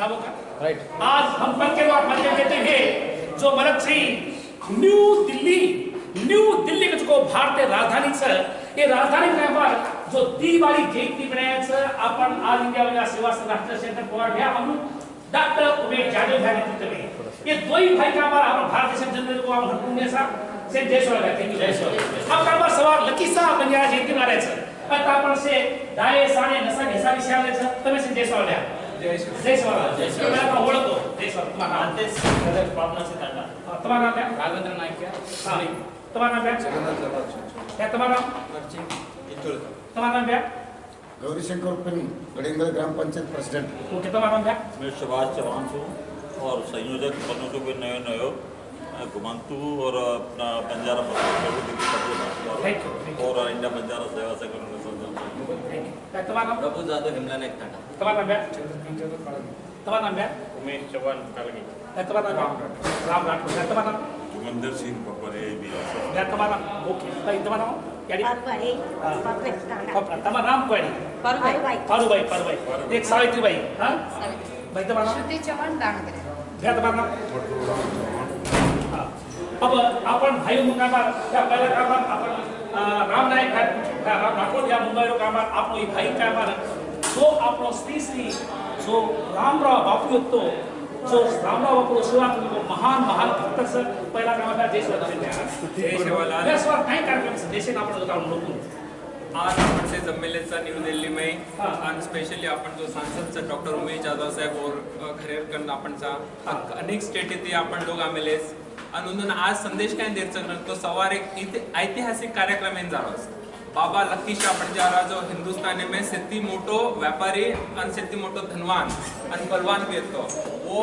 Right. आज हम पद के माध्यम देते हैं जो मलक छी न्यू दिल्ली के जो भारतीय राजधानी छ ये राजधानी पर जो दीवारी जयंती बनाया छ अपन ऑल इंडिया महिला सेवा संघ राष्ट्रीय सेंटर पवार भैया हम डॉक्टर उमेश यादव भाई नेतृत्व में ये दो ही भाई का हमारा भारत देश जनरल को हम हुकुम सा से जय सोला थैंक यू जय सोला अब का सवाल लकी साहब बनिया जयंती मना रहे छ अपन से दाए साने नसा हिसाब से आले छ तमे से जय सोला जय सोला मैं का ओळखतो जय सोला तुम्हारा अंतेश गदर पाटना से काटा तुम्हारा नाम क्या राघवेंद्र नायक क्या हां तुम्हारा नाम क्या क्या तुम्हारा नाम तुम्हारा नाम क्या गौरीशंकर उपनी गड़ेंद्र ग्राम पंचायत प्रेसिडेंट ओके तुम्हारा नाम क्या मैं सुभाष चौहान हूँ और संयोजक बनों के नयो घुमंतु और अपना बंजारा और इंडिया बंजारा सेवा संघ तुम्हारा नाम प्रभु जादव हिमला नायक टाटा। तुम्हारा नाम क्या तुम्हारा नाम क्या उमेश चौहान कालगी तुम्हारा नाम राम राठौर तुम्हारा नाम जोगिंदर सिंह पपरे भी तुम्हारा ओके तुम्हारा नाम क्या तुम्हारा नाम कोई पारू भाई एक सावित्री भाई हाँ भाई तुम्हारा नाम श्रुति चौहान दांगरे क्या तुम्हारा नाम अब अपन भाई मुकामा या पहला कामर अपन राम नायक है राम राठौर या मुंबई रो कामर आपनो ये भाई कामर जो आपनो स्त्री जो रामराव बापू तो जो रामराव बापू सेवा को महान भक्त से पहला कामर जय सेवालाल जय सेवालाल काय कार्यक्रम से देशे आपण बताऊ लोक आज आपण से जमलेचा न्यू दिल्ली में आणि स्पेशली आपण जो सांसद डॉक्टर उमेश जाधव साहेब और खरेरकर आपणचा अनेक स्टेट येथे आपण लोक आमेलेस आणि आज संदेश काय देरचं तो सवार एक ऐतिहासिक कार्यक्रम इन जारोस बाबा लकी शाह बंजारा जो हिंदुस्तान में सेती मोटो व्यापारी और सेती मोटो धनवान और बलवान भी तो वो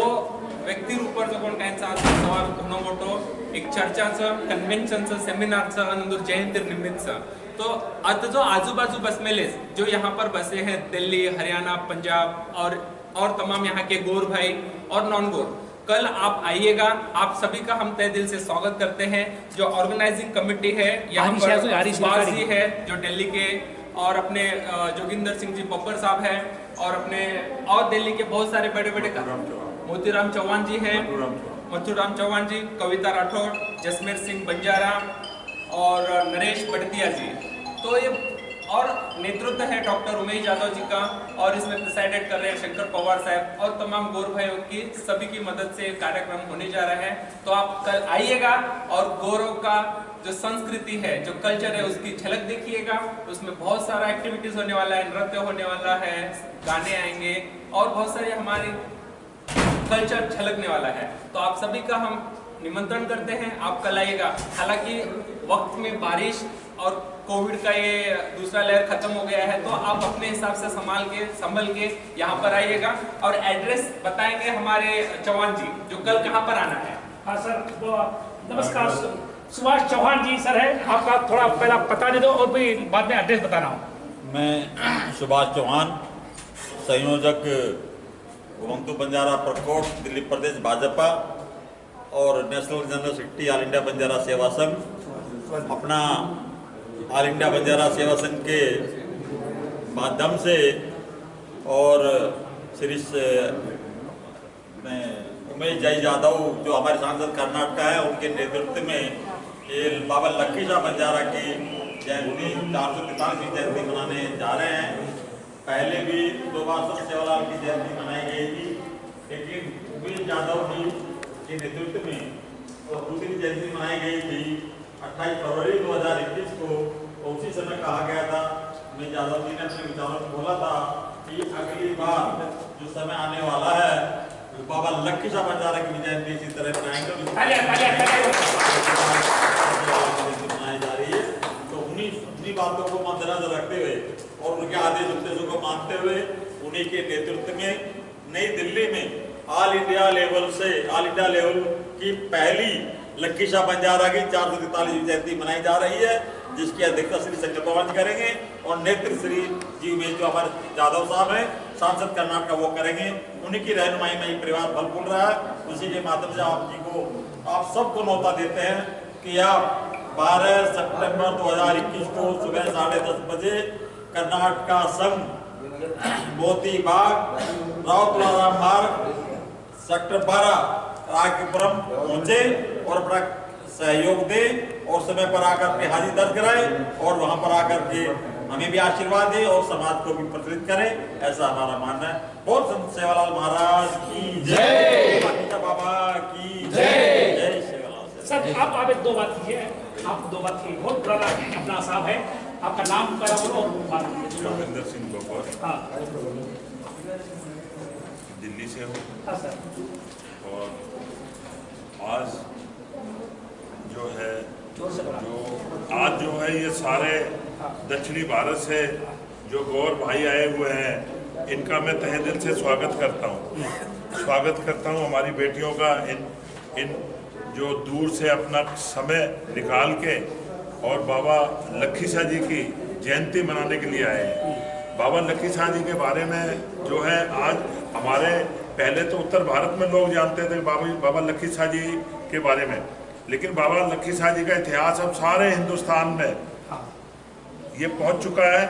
व्यक्ति ऊपर जो कोण कायचा सवार घणो मोटो एक चर्चाचं कन्व्हेन्शनचं सेमिनारचं आणि जयंती निमित्तचं तो आता जो आजू-बाजू बसमेलेस जो यहाँ पर बसे हैं दिल्ली हरियाणा पंजाब और तमाम यहाँ के गोर भाई और नॉन गोर कल आप आइएगा आप सभी का हम तहे दिल से स्वागत करते हैं जो ऑर्गेनाइजिंग कमेटी है यहाँ पर सुभाष जी है जो दिल्ली के और अपने जोगिंदर सिंह जी पप्पर साहब है और अपने और दिल्ली के बहुत सारे बड़े-बड़े मोतीराम चौहान जी हैं मथुराम चौहान जी कविता राठौर जसमेर सिंह बंजारा और नरेश बड़तिया जी तो ये और नेतृत्व है डॉक्टर उमेश यादव जी का और इसमें प्रिसाइडेड कर रहे हैं शंकर पवार साहब और तमाम गोर भाइयों की सभी की मदद से कार्यक्रम होने जा रहा है तो आप कल आइएगा और गौरव का जो संस्कृति है जो कल्चर है उसकी झलक देखिएगा उसमें बहुत सारा एक्टिविटीज होने वाला है नृत्य होने वाला है गाने आएंगे और बहुत सारे हमारे कल्चर झलकने वाला है तो आप सभी का हम निमंत्रण करते हैं आप कल आइएगा हालांकि वक्त में बारिश और कोविड का ये दूसरा लहर खत्म हो गया है तो आप अपने हिसाब से संभल के यहाँ पर आइएगा और एड्रेस बताएंगे हमारे चौहान जी जो कल कहाँ पर आना है। हाँ सर नमस्कार सुभाष चौहान जी सर है आपका थोड़ा पहला पता दे दो और फिर बाद में एड्रेस बताना हो। मैं सुभाष चौहान संयोजक घुमंतु बंजारा प्रकोट दिल्ली प्रदेश भाजपा और national general secretary all India Banjara सेवा संघ अपना ऑल इंडिया बंजारा सेवा संघ के माध्यम से और श्री उमेश जय यादव जो हमारे सांसद कर्नाटक है उनके नेतृत्व में ये बाबा लकी शाह बंजारा की जयंती 443वीं जयंती मनाने जा रहे हैं। पहले भी 2 बार सेवालाल की जयंती मनाई गई थी लेकिन उमेश यादव जी के नेतृत्व में और दूसरी जयंती मनाई गई थी 28 फरवरी 2021 को उसी समय कहा गया था उमेश यादव जी ने अपने विचारों में बोला था कि अगली बार जो समय आने वाला है बाबा लकी शाह बंजारा की जयंती इसी तरह मनाई जा रही है तो उन्हीं बातों को मद्देनजर रखते हुए और उनके आदेश उपदेशों को मानते हुए उन्हीं के नेतृत्व में नई दिल्ली में ऑल इंडिया लेवल की पहली लकी शाह बंजारा की 443वीं जयंती मनाई जा रही है जिसकी अध्यक्षता श्री शंकर पवार जी करेंगे और नेतृत्व श्री जी उमेश जो हमारे यादव साहब हैं सांसद कर्नाटक वो करेंगे। उन्हीं की रहनुमाई में ये परिवार फल फूल रहा है। उसी के माध्यम से आप सबको न्योता देते हैं कि आप 12 सितंबर 2021 को सुबह 10:30 बजे कर्नाटक संघ मोती बाग राव तुलाराम मार्ग सेक्टर 12 राकीपुरम पहुंचे और अपना सहयोग दे और समय पर आकर के हाजिरी दर्ज कराए और वहां पर आकर के हमें भी आशीर्वाद दे और समाज को भी प्रचलित करे, ऐसा हमारा मानना है। बोल संत सेवालाल महाराज की जय, बाबा की जय, जय सेवालाल। सर आप एक दो बात कीजिए, आप दो बात की, बहुत पुराना अपना साहब है, आपका नाम क्या बोलो और बात कीजिए। रविंदर सिंह गोबर, हाँ दिल्ली से हूँ। हाँ सर। और आज जो है ये सारे दक्षिणी भारत से जो गौर भाई आए हुए हैं, इनका मैं तहे दिल से स्वागत करता हूँ हमारी बेटियों का, इन जो दूर से अपना समय निकाल के और बाबा लखीशाह जी की जयंती मनाने के लिए आए हैं। बाबा लखीशाह जी के बारे में जो है आज हमारे पहले तो उत्तर भारत में लोग जानते थे बाबा लखीशाह जी के बारे में, लेकिन बाबा लखीशाह जी का इतिहास अब सारे हिंदुस्तान में ये पहुंच चुका है।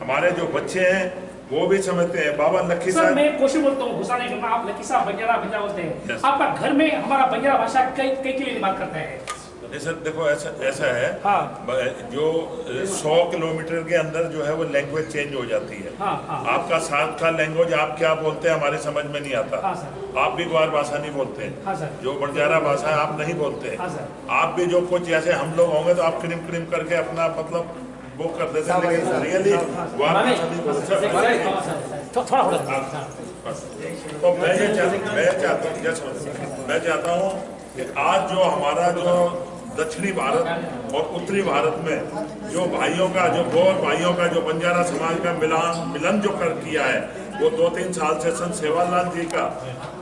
हमारे जो बच्चे हैं वो भी समझते हैं बाबा लखीशाह। सर मैं क्वेश्चन बोलता हूँ, गुस्सा नहीं करना, आप लखीशाह बंजारा बोलते हैं। Yes. आपका घर में हमारा बंजारा भाषा कई के लिए बात करते हैं। सर देखो ऐसा है, हाँ। जो 100 किलोमीटर के अंदर जो है वो लैंग्वेज चेंज हो जाती है। हाँ, हाँ। आपका साथ का लैंग्वेज आप क्या बोलते हैं हमारे समझ में नहीं आता। हाँ, सर। आप भी ग्वार भाषा नहीं बोलते, हाँ, सर। जो बंजारा भाषा है आप नहीं बोलते। हाँ, सर। आप भी जो कुछ जैसे हम लोग होंगे तो आप क्रिम क्रिम करके अपना मतलब वो कर देते हैं, लेकिन रियली ग्वार भाषा नहीं बोलते। तो मैं चाहता हूँ कि आज जो हमारा जो दक्षिणी भारत और उत्तरी भारत में जो भाइयों का, जो गौर भाइयों का, जो बंजारा समाज का मिलन जो कर किया है, वो 2-3 साल से संत सेवालाल जी का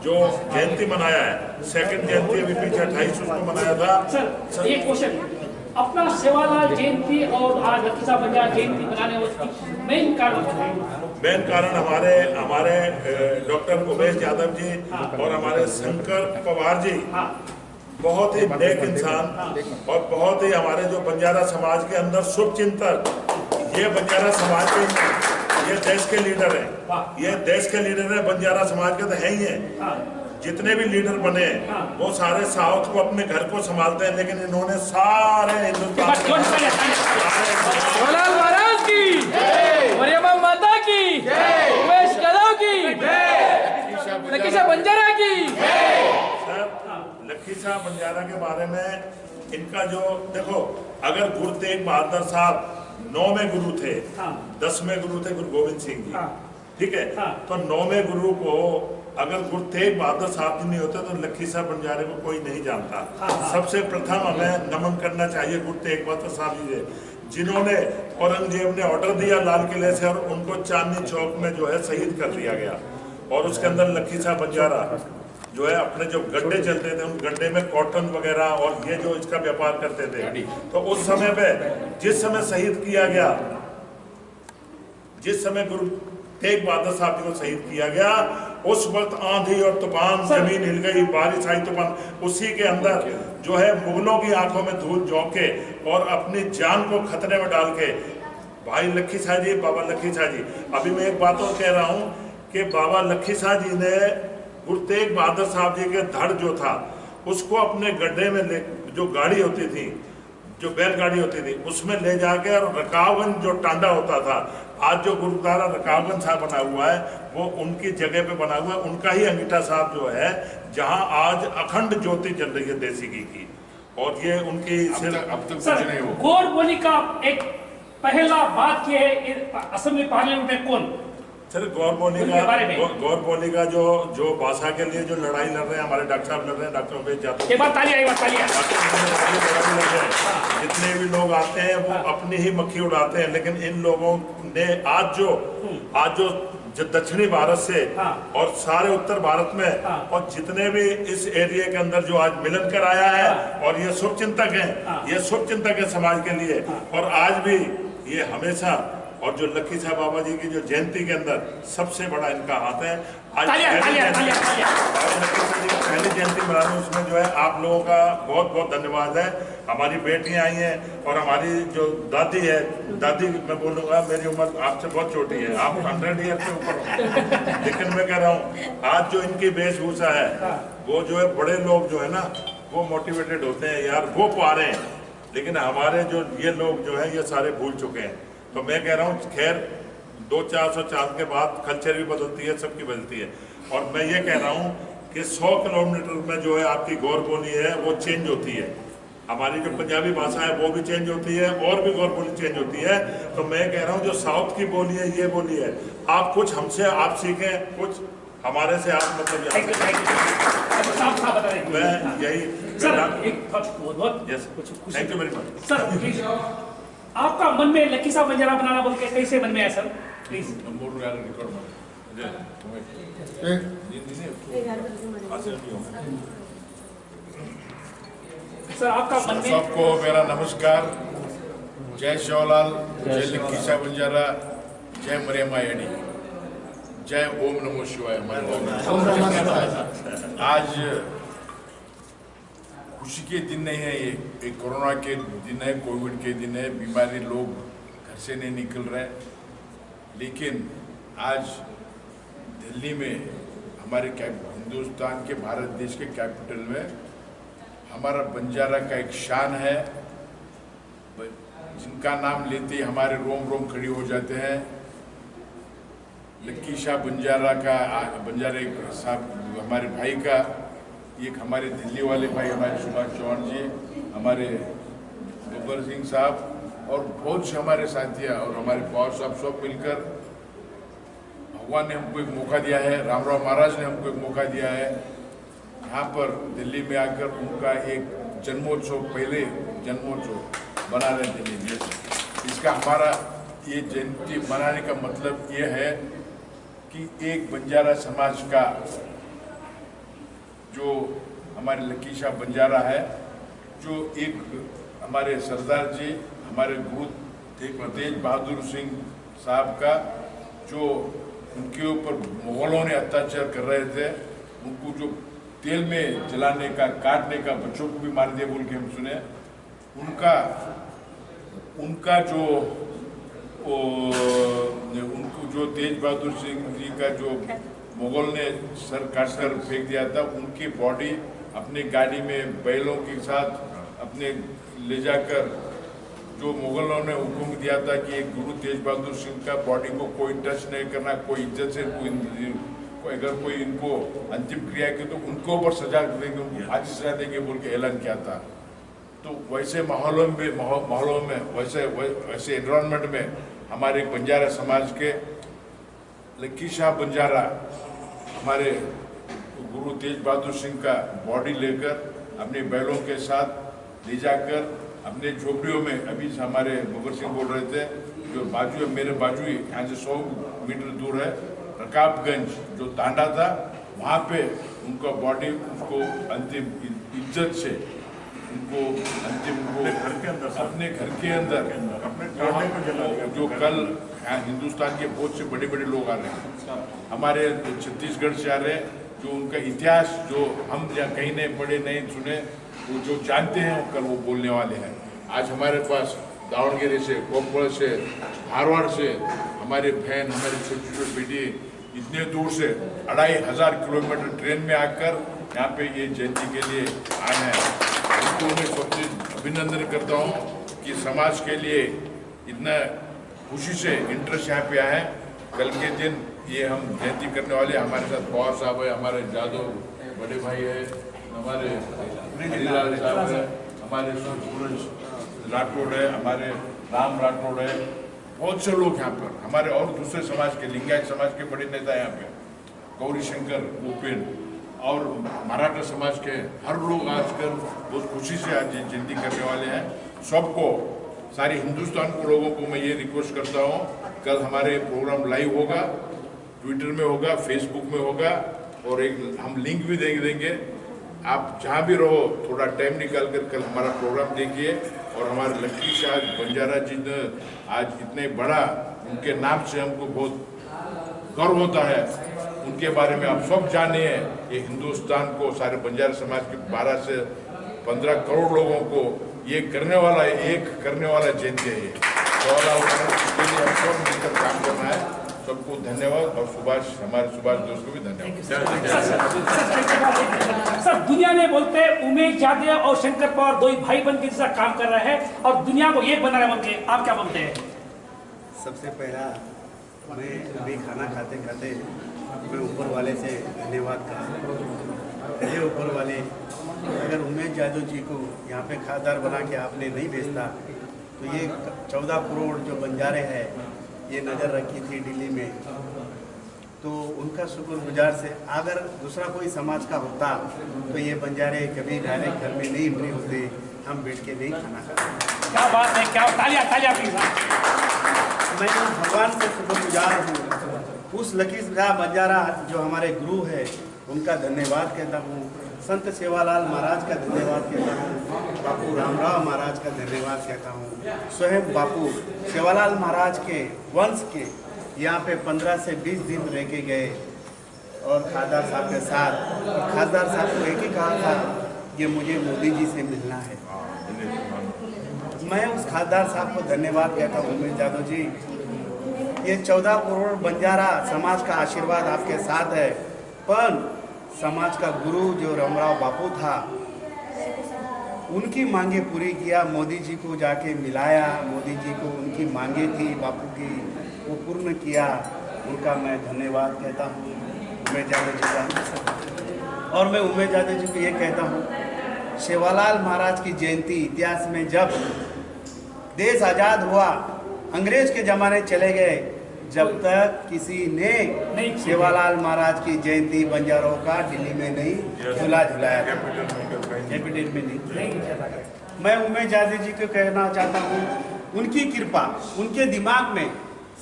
जो जयंती मनाया है, सेकंड जयंती अभी पीछे 28 उसको मनाया था। सर एक क्वेश्चन, अपना सेवालाल जयंती और आज लखीशाह बंजारा जयंती मनाने मेन कारण क्या है? मेन कारण हमारे डॉक्टर उमेश यादव जी और हमारे शंकर पवार जी बहुत ही नेक इंसान और बहुत ही हमारे जो बंजारा समाज के अंदर शुभ चिंतक, ये बंजारा समाज के, ये देश के लीडर हैं, ये देश के लीडर हैं, बंजारा समाज के तो है ही हैं। जितने भी लीडर बने वो सारे साउथ को अपने घर को संभालते हैं, लेकिन इन्होंने सारे हिंदुस्तान महाराज की मरियम्मा माता की, उमेश यादव की, लखीशाह बंजारा की। लखीशाह बंजारा के बारे में इनका जो देखो, अगर गुरु तेग बहादुर साहब 9वें गुरु थे, 10वें गुरु थे गुरु गोविंद सिंह जी, ठीक है, तो 9वें गुरु को अगर गुरु तेग बहादुर साहब जी नहीं होते तो लखीशाह बंजारे को कोई नहीं जानता। सबसे प्रथम हमें नमन करना चाहिए गुरु तेग बहादुर साहब जी, जिन्होंने औरंगजेब ने ऑर्डर दिया लाल किले से और उनको चांदनी चौक में जो है शहीद कर दिया गया, और उसके अंदर लखीशाह बंजारा जो है अपने जो गड्ढे चलते थे उन गड्ढे में कॉटन वगैरह और ये जो इसका व्यापार करते थे, तो उस समय पे जिस समय शहीद किया गया, जिस समय गुरु तेग बहादुर साहब जी को शहीद किया गया, उस वक्त आंधी और तूफान, जमीन हिल गई, बारिश आई, तूफान, उसी के अंदर जो है मुगलों की आंखों में धूल झोंक के और अपनी जान को खतरे में डाल के भाई लखीशाह जी, बाबा लखीशाह जी, अभी मैं एक बात और कह रहा हूँ कि बाबा लखीशाह जी ने गुरु तेग बहादुर साहब जी के धड़ जो था उसको अपने गड्ढे में ले, जो गाड़ी होती थी, जो बैलगाड़ी होती थी, उसमें ले जाके और रकाबगंज जो टांडा होता था, आज जो गुरुद्वारा रकाबगंज साहब बना हुआ है वो उनकी जगह पे बना हुआ है, उनका ही अंगीठा साहब जो है, जहां आज अखंड ज्योति जल रही है देसी घी की, और ये उनकी गौर बोली का एक पहला बात ये है, असेंबली पार्लियामेंट में कौन सर गौर बोली का जो भाषा के लिए जो लड़ाई लड़ रहे हैं हमारे डॉक्टर साहब लड़ रहे हैं, डॉक्टर उमेश यादव, जितने भी लोग आते हैं वो अपनी ही मक्खी उड़ाते हैं, लेकिन इन लोगों ने आज जो दक्षिणी भारत से और सारे उत्तर भारत में और जितने भी इस एरिया के अंदर जो आज मिलन कर आया है, और ये शुभ चिंतक है, ये शुभ चिंतक है समाज के लिए, और आज भी ये हमेशा और जो लक्की साहब बाबा जी की जो जयंती के अंदर सबसे बड़ा इनका हाथ है। आज तालियां, तालियां, तालियां, तालियां। आज लक्की साहब जी की पहली जयंती मना रहे हैं, उसमें जो है आप लोगों का बहुत बहुत धन्यवाद है। हमारी बेटियां आई हैं और हमारी जो दादी है, दादी मैं बोलूँगा मेरी उम्र आपसे बहुत छोटी है, आप 100 ईयर से ऊपर हो, लेकिन मैं कह रहा हूँ आज जो इनकी वेशभूषा है वो जो है बड़े लोग जो है ना वो मोटिवेटेड होते हैं यार, वो पा रहे हैं, लेकिन हमारे जो ये लोग जो है ये सारे भूल चुके हैं। तो मैं कह रहा हूँ खैर 200-400 साल के बाद कल्चर भी बदलती है, सबकी बदलती है। और मैं ये कह रहा हूँ कि 100 किलोमीटर में जो है आपकी गौर बोली है वो चेंज होती है, हमारी जो पंजाबी भाषा है वो भी चेंज होती है और भी गौर बोली चेंज होती है। तो मैं कह रहा हूँ जो साउथ की बोली है ये बोली है, आप कुछ हमसे आप सीखें, कुछ हमारे से आप मतलब मैं यही सर एक बहुत yes thank you very much sir please आपका मन में लकी साहब बंजारा बनाना बोल के कैसे मन में है सर प्लीज सर आपका मन में सबको मेरा नमस्कार, जय शिवलाल, जय लक्की साहब बंजारा, जय मरियम्मा एडी, जय ओम नमो शिवाय। आज खुशी के दिन नहीं है, ये एक कोरोना के दिन है, कोविड के दिन है, बीमारी लोग घर से नहीं निकल रहे, लेकिन आज दिल्ली में हमारे हिंदुस्तान के भारत देश के कैपिटल में हमारा बंजारा का एक शान है, जिनका नाम लेते ही हमारे रोम रोम खड़ी हो जाते हैं। लक्की शाह बंजारा का बंजारे साहब हमारे भाई का, एक हमारे दिल्ली वाले भाई हमारे सुभाष चौहान जी, हमारे गब्बर सिंह साहब और बहुत से हमारे साथी और हमारे पवार साहब सब मिलकर भगवान ने हमको एक मौका दिया है, रामराव महाराज ने हमको एक मौका दिया है यहाँ पर दिल्ली में आकर उनका एक जन्मोत्सव, पहले जन्मोत्सव बना रहे हैं दिल्ली में। इसका हमारा ये जयंती मनाने का मतलब ये है कि एक बंजारा समाज का जो हमारे लक्की शाह बंजारा है, जो एक हमारे सरदार जी, हमारे गुरु तेज बहादुर सिंह साहब का, जो उनके ऊपर मुगलों ने अत्याचार कर रहे थे, उनको जो तेल में जलाने का, काटने का, बच्चों को भी मार दिया बोल के हम सुने, उनका जो उनको जो तेज बहादुर सिंह जी का जो मुगल ने सर काट कर फेंक दिया था, उनकी बॉडी अपनी गाड़ी में बैलों के साथ अपने ले जाकर, जो मुगलों ने हुक्म दिया था कि एक गुरु तेज बहादुर सिंह का बॉडी को कोई टच नहीं करना, कोई इज्जत से कोई अगर कोई इनको अंतिम क्रिया की तो उनको ऊपर सजा देंगे, उनको फांसी सजा देंगे बोल के ऐलान किया था। तो वैसे माहौलों में वैसे एनवायरनमेंट में हमारे बंजारा समाज के लक्की शाह बंजारा हमारे गुरु तेज बहादुर सिंह का बॉडी लेकर अपने बैलों के साथ ले जाकर अपने झोपड़ियों में, अभी हमारे गब्बर सिंह बोल रहे थे, जो बाजू है मेरे बाजू यहाँ से 100 मीटर दूर है रकाबगंज जो तांडा था, वहाँ पे उनका बॉडी उसको अंतिम इज्जत से उनको अंतिम अपने घर के अंदर जो कल हिंदुस्तान के बहुत से बड़े बड़े लोग आ रहे हैं, हमारे छत्तीसगढ़ से आ रहे हैं, जो उनका इतिहास जो हम कहीं नहीं पढ़े नहीं सुने, वो जो जानते हैं कल वो बोलने वाले हैं। आज हमारे पास दावणगेरे से, कोपड़ से, धारवाड़ से हमारे बहन, हमारी छोटी छोटी बेटी इतने दूर से 2500 किलोमीटर ट्रेन में आकर यहाँ पे ये जयंती के लिए आए हैं। उनको मैं सबसे अभिनंदन करता हूँ कि समाज के लिए इतना खुशी से इंटरेस्ट यहाँ पे आए हैं। कल के दिन ये हम जयंती करने वाले, हमारे साथ पवार साहब है, हमारे जादव बड़े भाई है, हमारे हरिलाल साहब है, हमारे सूरज राठौड़ है, हमारे राम राठौड़ है, बहुत से लोग यहाँ पर, हमारे और दूसरे समाज के, लिंगायत समाज के बड़े नेता यहाँ पे, गौरी शंकर उपेन और मराठा समाज के हर लोग आजकल बहुत खुशी से आज जयंती करने वाले हैं। सबको, सारे हिंदुस्तान के लोगों को मैं ये रिक्वेस्ट करता हूँ, कल हमारे प्रोग्राम लाइव होगा, ट्विटर में होगा, फेसबुक में होगा और एक हम लिंक भी देंगे। आप जहाँ भी रहो थोड़ा टाइम निकाल कर कल हमारा प्रोग्राम देखिए। और हमारे लक्की शाह बंजारा जी ने आज इतने बड़ा उनके नाम से हमको बहुत गर्व होता है। उनके बारे में आप सब जानिए। ये हिंदुस्तान को, सारे बंजारा समाज के 12 से 15 करोड़ लोगों को एक करने वाला जयंती है ये। तो इसके लिए हम सब मिलकर काम करना है। सबको धन्यवाद और हमारे सुभाष दोस्त को भी धन्यवाद। सर, दुनिया में बोलते हैं उमेश यादव और शंकर पवार दो ही भाई बन के जैसा काम कर रहे हैं और दुनिया को एक बना रहे हैं, बोल के आप क्या बोलते हैं? सबसे पहला मैं अभी खाना खाते खाते मैं ऊपर वाले से धन्यवाद करता। ये ऊपर वाले, अगर उमेश यादव जी को यहाँ पे खासदार बना के आपने नहीं भेजता तो ये 14 करोड़ जो बंजारे हैं ये नज़र रखी थी दिल्ली में, तो उनका शुक्रगुजार से अगर दूसरा कोई समाज का होता तो ये बंजारे कभी डायरेक्ट घर में नहीं एंट्री होते, हम बैठ के नहीं खाना खाते। क्या बात है, क्या तालियां तालियां प्लीज। मैं भगवान से शुक्रगुजार हूँ। उस लखीसराय बंजारा जो हमारे गुरु है उनका धन्यवाद कहता हूँ। संत सेवालाल महाराज का धन्यवाद कहता हूँ। बापू रामराव महाराज का धन्यवाद कहता हूँ। स्वयं बापू सेवालाल महाराज के वंश के यहाँ पे 15 से 20 दिन रह के गए और खासदार साहब के साथ, और खासदार साहब को एक ही कहा था कि मुझे मोदी जी से मिलना है। मैं उस खासदार साहब को धन्यवाद कहता हूँ। उमेश यादव जी, ये 14 करोड़ बंजारा समाज का आशीर्वाद आपके साथ है, पर समाज का गुरु जो रामराव बापू था उनकी मांगे पूरी किया। मोदी जी को जाके मिलाया, मोदी जी को उनकी मांगे थी बापू की, वो पूर्ण किया। उनका मैं धन्यवाद कहता हूँ उमेश यादव जी का। और मैं उमेश यादव जी को ये कहता हूँ, सेवालाल महाराज की जयंती इतिहास में जब देश आज़ाद हुआ, अंग्रेज के ज़माने चले गए, जब तक किसी ने सेवालाल महाराज की जयंती बंजारों का दिल्ली में नहीं झुलाया, कैपिटल में नहीं। मैं उमेश यादव जी को कहना चाहता हूँ, उनकी कृपा, उनके दिमाग में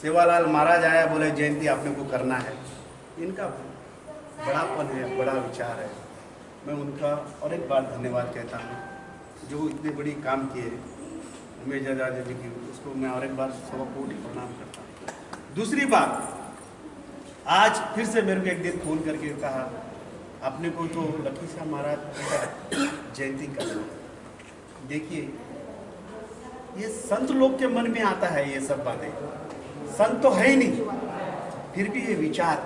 सेवालाल महाराज आया, बोले जयंती आपने को करना है। इनका बड़ापन है, बड़ा विचार है। मैं उनका और एक बार धन्यवाद कहता हूँ जो इतने बड़ी काम किए उमेश यादव जी की, उसको मैं और एक बार सवा कोटि प्रणाम करता हूँ। दूसरी बात, आज फिर से मेरे को एक दिन फोन करके कहा आपने को तो लखीसराय महाराज का जयंती करना। देखिए, ये संत लोग के मन में आता है ये सब बातें, संत तो है ही नहीं, फिर भी ये विचार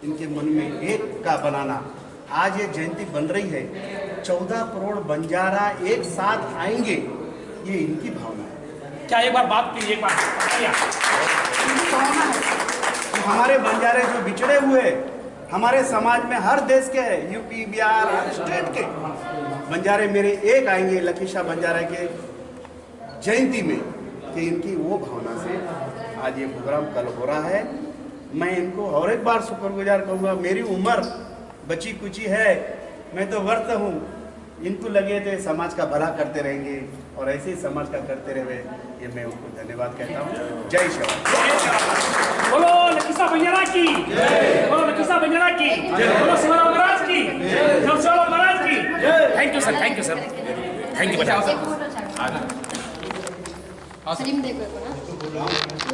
इनके मन में एक का बनाना, आज ये जयंती बन रही है, 14 करोड़ बंजारा एक साथ आएंगे, ये इनकी भावना है। क्या एक बार बात की, एक बार इनकी भावना है। हमारे बंजारे जो बिछड़े हुए हमारे समाज में, हर देश के, यूपी बिहार हर स्टेट के बंजारे मेरे एक आएंगे लखीसराय बंजारा के जयंती में, कि इनकी वो भावना से आज ये प्रोग्राम कल हो रहा है। मैं इनको और एक बार शुक्रगुजार कहूँगा। मेरी उम्र बची कुची है, मैं तो वर्त हूँ, इनको लगे थे समाज का भला करते रहेंगे और ऐसे ही समाज का करते रहे, ये मैं उनको धन्यवाद कहता हूँ। जय शिव। बोलो लखीसराय बंजारा की, बोलो लखीसराय बंजारा की, बोलो सेवालाल महाराज की, बोलो सेवालाल महाराज की। Thank you sir, thank you sir, thank you. Salim देखो ना।